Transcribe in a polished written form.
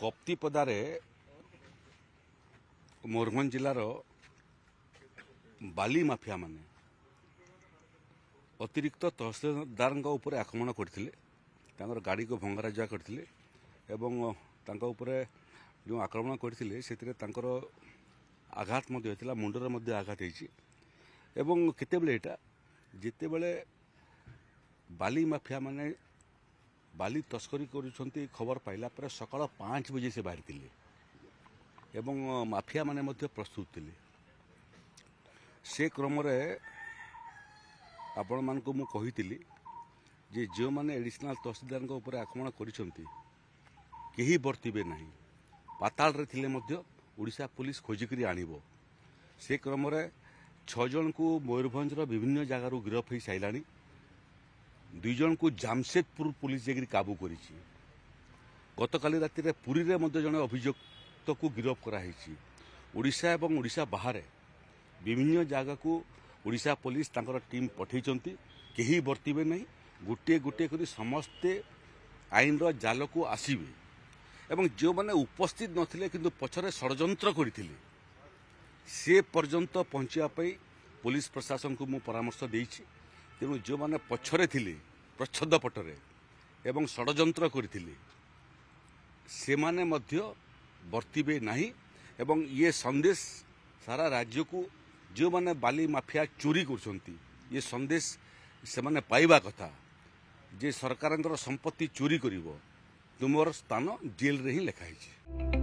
कप्तिपदारे मयूरभंज जिलार बाली mafia माने अतिरिक्त तहसीलदार उपर आक्रमण करते गाड़ी को भंगारुजा करते जो आक्रमण करते से आघात मुंडर आघात होती केतेबेले एटा जितेबले बाली माफिया माने बाली तस्करी करुछंती खबर पाइला पर सकाळ 5 बजे से बाहर थिले एवं माफिया माने मध्य प्रस्तुत थिले से क्रम रे आपण मान को मु कहितिली जे जो माने एडिशनल तहसीलदार को ऊपर आक्रमण करिसंती केही बर्तिबे नाही पाताल रे थिले मध्य ओडिशा पुलिस खोजिकरी आनिबो से क्रम रे 6 जन को मयूरभंज रो विभिन्न जगार गिरफ होई साइलानी 2 जन को जामशेदपुर पुलिस जाकर काबू करी गतकाली राति रे पुरी रे मध्य जने अभियुक्त को गिरफ कराई ओडिशा एवं ओडिशा बाहर विभिन्न जगह को ओडिशा पुलिस तांकर टीम पठेइचंती केही बर्तिबे नहीं गोटे गोटे करी समस्ते आईन रो जाल को आसीबे एवं जो माने उपस्थित नथिले किंतु पछरे षडयंत्र करथिले से पर्यंत पहुंचिया पई पुलिस प्रशासन को मु परामर्श देइछि तेणु जो माने पछरे थिले प्रच्छद पटरे एवं षडयंत्र करथिले से माने मध्य बर्तिबे नाही एवं ये संदेश सारा राज्य को जो माने बाली माफिया चोरी करछंती ये संदेश से माने पाइबा कथा जे सरकारंकर संपत्ति चोरी करिवो तुमर स्थान जेल रे ही लिखाई छै।